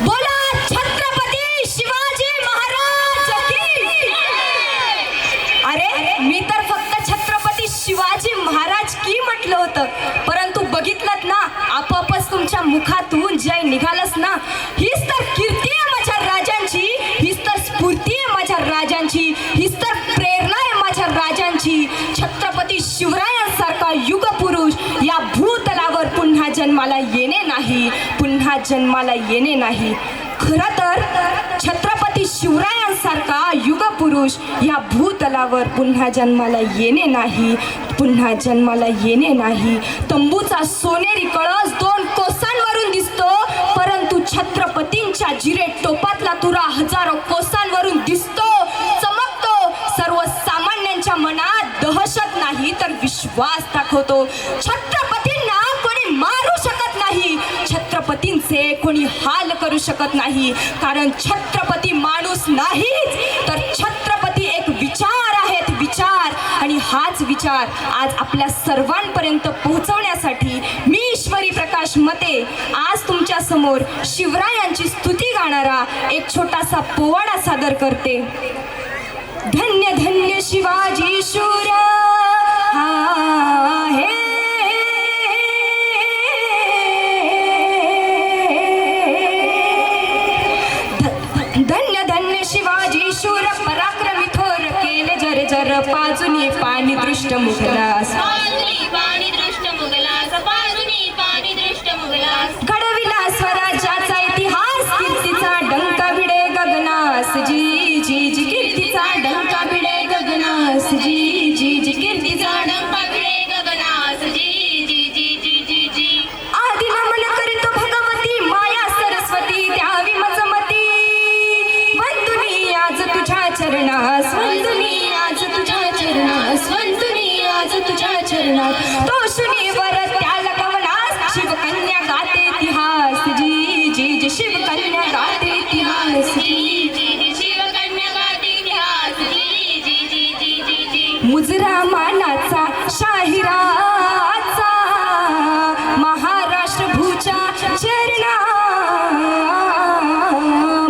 बोला छत्रपती शिवाजी महाराज की। अरे मी तर फक्त छत्रपती शिवाजी महाराज की म्हटलं होतं, परंतु बघितलंत ना आपोआपच तुमच्या मुखातून जय निघालच ना। हीच तर कीर्ती आहे माझ्या राजांची, हीच तर स्फूर्ती आहे माझ्या राजांची, हीच तर प्रेरणा आहे माझ्या राजांची। छत्रपती शिवरायांसारखा युगपुरुष या भूतलावर पुन्हा जन्माला येणे नाही, पुन्हा जन्माला येणे नाही। खरं तर छत्रपती शिवरायांसारखा युगपुरुष या भूतलावर पुन्हा जन्माला येणे नाही, पुन्हा जन्माला येणे नाही। तंबूचा सोनेरी कळस 2 कोसांवरून दिसतो, परंतु छत्रपतींच्या जिरे टोपातला तुरा हजारो कोसांवरून दिसतो, चमकतो। सर्वसामान्यांच्या मनात दहशत नाही तर विश्वास दाखवतो। छत्रपतींना कोणी मारू शकत नाही, छत्रपतींचे कोणी हाल करू शकत नाही, कारण छत्रपती माणूस नाहीच तर छत्रपती एक विचार आहेत, विचार। आणि हाच विचार आज आपल्या सर्वांपर्यंत पोहोचवण्यासाठी मी ईश्वरी प्रकाश मते आज तुमच्या समोर शिवरायांची स्तुती गाणारा एक छोटासा पोवाडा सादर करते। धन्य धन्य शिवाजी शूर हे, धन्य धन्य शिवाजी शूर पराक्रमी थोर केले जर जर पाजुनी पाणी दृष्ट मुघलास, घडविला स्वराज्याचा इतिहास कीर्तीचा डंका भिडे गगनास, जी जी जी कीर्तीचा डंका भिडे गगनास, जी जी जी कीर्तीचा डंका भिडे गगनास, जी जी जी जी जी जी। आदि नमन करितो भगवती माया सरस्वती द्यावी मजमती, वंदुनी आज तुझ्या चरणास, वंदुनी आज तुझ्या चरणास, वंदुनी आज तुझ्या चरणास। तो शुनीवर त्याला कवनास शिवकन्या गाते इतिहास, जी जी जी शिवकन्या गाते इतिहास, जी जी जी शिवकन्या गाते इतिहास, जी जी जी जी जी जी। मुजरा मानाचा शाहिराचा महाराष्ट्र भूच्या चरणा,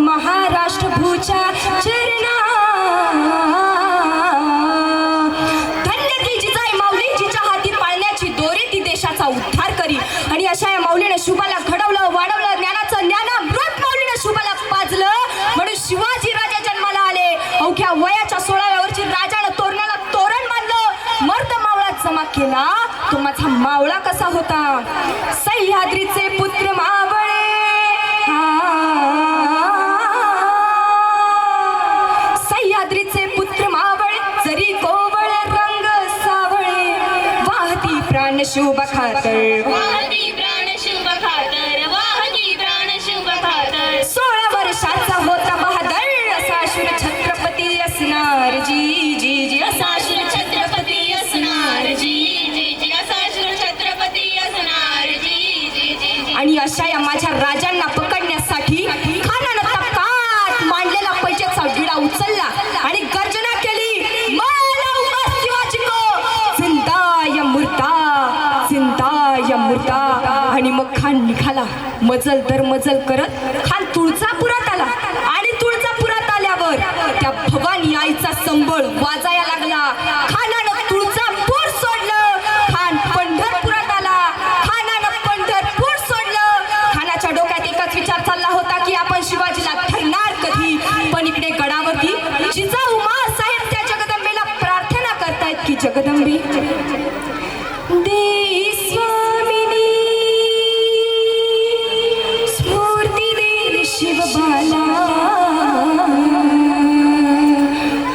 महाराष्ट्र भूच्या चरणा। धन्य ती जिजाई माऊली जिच्या हाती पाळण्याची दोरी ती देशाचा उद्धार करी। आणि अशा या माऊलीने शुभाला घडवलं, वाढवलं, ज्ञानाचं ज्ञानामृत माऊलीने शुभाला पाजलं, म्हणून शिवाजी राजा जन्माला आले। अवघ्या वयाच्या 16व्या वर्षी राजानं तोरणाला तोरण बांधलं, मर्द मावळा जमा केला। तो माझा मावळा कसा होता? सह्याद्रीचे पुत्र मावळे, सह्याद्रीचे पुत्र मावळे, जरी कोवळ रंग सावळे, वाहती प्राण शुभ खातर, वाहती प्राण शुभ खातर, वाहती प्राण शुभ खातर। 16 वर्षाचा होता बहादर, असा शूर छत्रपती असणार, जी जी जी असा शूर छत्रपती असणार, जी जी जी असा शूर छत्रपती असणार, जी जी जी। आणि अशा या माझ्या राजांना पकडण्यासाठी खानानं तप्कात मांडलेला पैजेचा विडा उचलला आणि गर्जना केली, माला उभा शिवाजी को जिंदा या मुर्दा, जिंदा या मुर्दा। आणि मग खान निघाला मजल दर मजल करत, खान तुळजापुरात आला। आणि तुळजापुरात आल्यावर त्या भवानी आईचा संबळ वाजाया लागला। खानानं तुळजापूर सोडलं, खान पंढरपुरात आला, खानानं पंढरपूर सोडलं। खानाच्या डोक्यात एकच विचार चालला होता की आपण शिवाजीला धरणार कधी। पण इकडे गडावरती जिजाऊ मा साहेब त्या जगदंबेला प्रार्थना करतायत की जगदंबे दे स्वामिनी स्फूर्ती दे शिवबाला,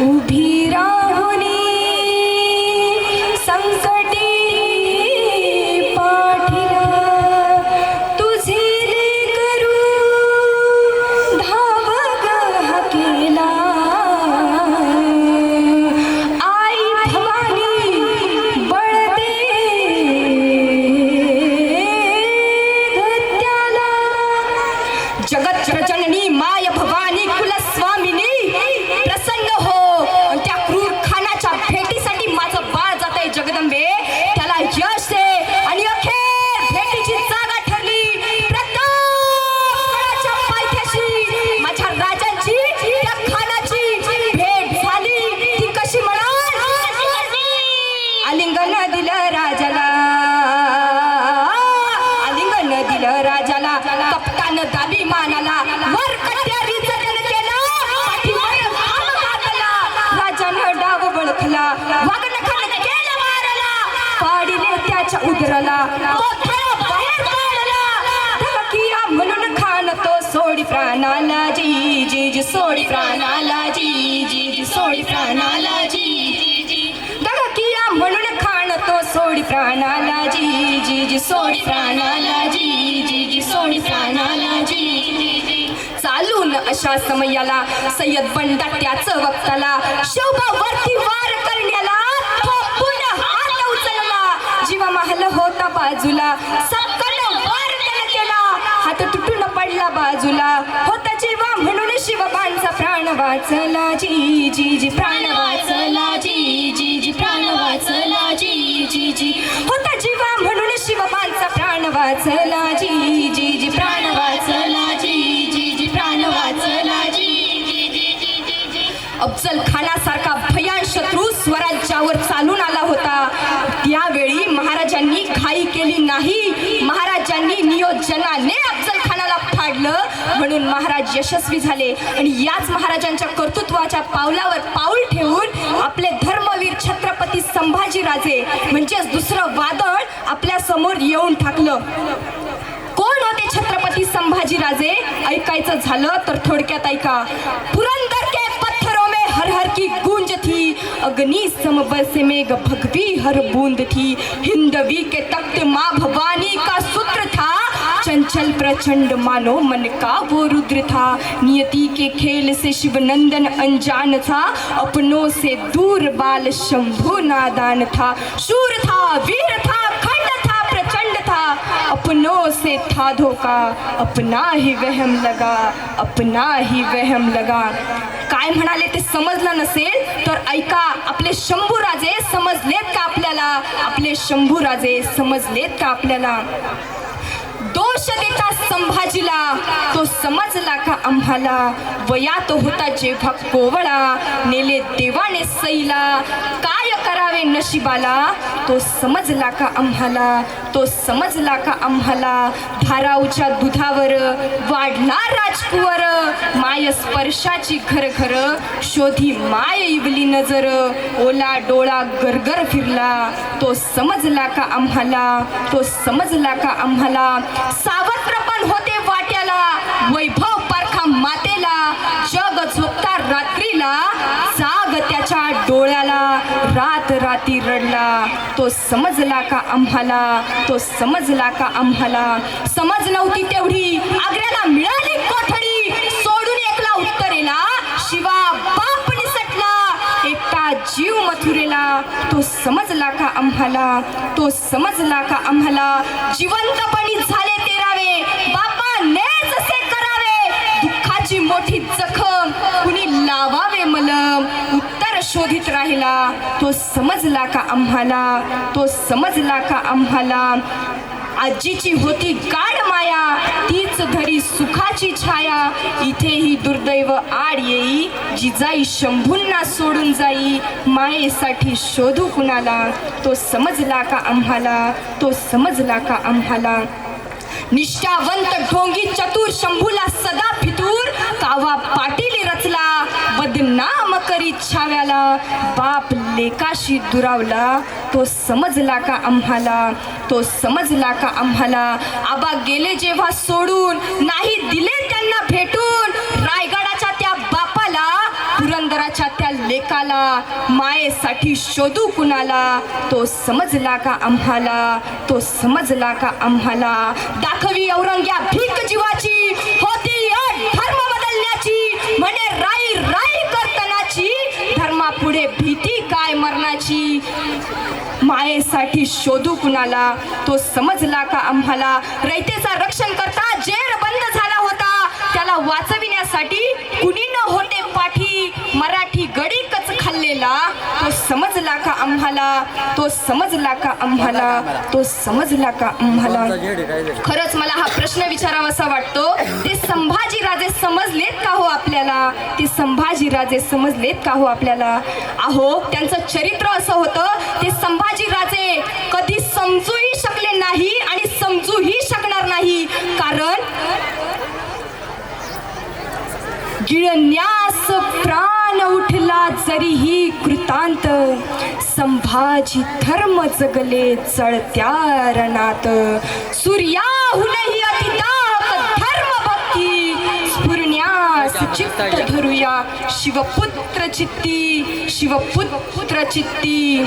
उभी राहुनी संकटी पाठीला, तुझे लेकरू धाव ग केला। आई भवानी बळ दे धत्याला, जगत जननी माय भवानी कुलस्वामिनी प्रसन्न हो। त्या क्रूर खानाच्या भेटीसाठी माझं बाळ जात आहे जगदंबे, त्याला यश दे। आणि अखेर भेटीची जागा ठरली प्रतापगडाच्या पायथ्याशी अभिमानाला वर कट्यारीचं त्यानं केलं पाठीवर घाम घातला राजानं डाव बळखला वागणखानं केलं मारला पाडीले त्याच्या उदराला तो थळा बाहेर काढला धमकिया म्हणून खान तो सोडी प्राणाला जी जी जी सोडी प्राणाला जी जी जी सोडी प्राणाला जी धमकिया म्हणून खान तो सोडी प्राणाला जी जी जी सोडी प्राणाला जी जी जी सोडी प्राणाला जी चालून अशा समयाला सय्यद बंडा त्याचं वक्ताला शोभावरती वार करण्याला थोपून हात उचलला जीवा महल होता बाजूला सक्कन वार त्यानं केला हात तुटून पडला बाजूला होता जीवा म्हणून शिवबांचा प्राण वाचला जी जी जी प्राण वाचला जी जी जी प्राण वाचला जी जी जी होता जीवा म्हणून शिवबांचा प्राण वाचला जी जी जी प्राण वाचला जी जी जी प्राण वाचला जी अफजल खानासारखा भयान शत्रू स्वराज्यावर चालून आला होता त्यावेळी महाराजांनी घाई केली नाही महाराजांनी नियोजनाने अफजल खानाला फाडलं म्हणून महाराज यशस्वी झाले आणि याच महाराजांच्या कर्तृत्वाच्या पावलावर पाऊल ठेवून आपले धर्मवीर छत्रपती संभाजीराजे म्हणजेच दुसरं वादळ आपल्या समोर येऊन टाकलं कोण होते छत्रपती संभाजीराजे ऐकायचं झालं तर थोडक्यात ऐका पुरंदर के पत्थरों में हर हर की गूंज थी अग्नि सम बरसे मेघ भगवी हर बूंद थी हिंदवी के तख्त माँ भवानी का सूत्र था चंचल प्रचंड मानो मन का वो रुद्र था नियति के खेल से शिवनंदन अनजान था अपनों से दूर बाल शंभु नादान था शूर था वीर था खंड था प्रचंड था अपनों से था धोखा अपना ही वहम लगा अपना ही वहम लगा काय म्हणाले ते समजलं नसेल तर ऐका आपले शंभूराजे समजलेत का आपल्याला आपले शंभूराजे समजलेत का आपल्याला दोष देता संभाजीला तो समजला का आम्हाला वयात होता जेव्हा कोवळा नेले देवाने सईला काय करावे नशिबाला तो समजला का आम्हाला तो समजला का आम्हाला धाराऊच्या दुधावर वाढला राजकुवर माय स्पर्शाची घर घर शोधी माय इवली नजर ओला डोळा गरगर फिरला तो समजला का आम्हाला तो समजला का आम्हाला सावत्र पण होते वाट्याला वैभव पारखा मातेला जग झोपता रात्रीला जाग त्याच्या डोळ्याला रात राती रडला तो समजला का आम्हाला तो समजला का आम्हाला समज नव्हती तेवढी आग्र्याला मिळाली कोठडी सोडून एकला उत्तरेला शिवा बाप निसटला एकटा जीव मथुरेला तो समजला का आम्हाला तो समजला का आम्हाला जिवंतपणी झाले तेरावे बापाने जसे करावे दुःखाची मोठी जखम कुणी लावावे मलम उत्तर शोधित राहिला तो समजला का आम्हाला तो समजला का आम्हाला आजीची होती गाढ माया तीच धरी सुखाची छाया इथेही दुर्दैव आड येई जिजाई शंभूंना सोडून जाई मायेसाठी शोधू कुणाला तो समजला का आम्हाला तो समजला का आम्हाला निष्ठावंत ढोंगी चतुर शंभूला सदा फितूर कावा पाटील रचला बदनाम करीत छाव्याला बाप लेकाशी दुरावला तो समजला का आम्हाला तो समजला का आम्हाला आबा गेले जेव्हा सोडून नाही दिले त्यांना भेटून रायगडाच्या त्या बापाला पुरंदराच्या त्या लेकाला मायेसाठी शोधू कुणाला तो समजला का आम्हाला तो समजला का आम्हाला दाखवी औरंग्या भीक जीवाची होती धर्म बदलण्याची म्हणे राई राई करतनाची धर्मापुढे भीती काय मरणाची मायेसाठी शोधू कुणाला तो समजला का आम्हाला रयतेचा रक्षण करता जेर बंद झाला होता त्याला वाचविण्यासाठी कुणी न होते पाठी मराठी गडी कच खाल्लेला तो समजला का आम्हाला तो समजला का आम्हाला तो समजला का आम्हाला खरंच मला हा प्रश्न विचारावासा वाटतो ते संभाजीराजे समजलेत का हो आपल्याला ते संभाजीराजे समजलेत का हो आपल्याला अहो त्यांचं चरित्र असं होतं ते संभाजीराजे कधी समजूही शकले नाही आणि समजूही शकणार नाही कारण गिळण्यास प्राण उठला जरीही कृतांत, संभाजी धर्म जगले चढत्या रणात. सूर्याहूनही अतिदाक धर्म भक्ती, स्फुरण्यास चित्त धरूया शिवपुत्र चित्ती, शिवपुत्र चित्ती.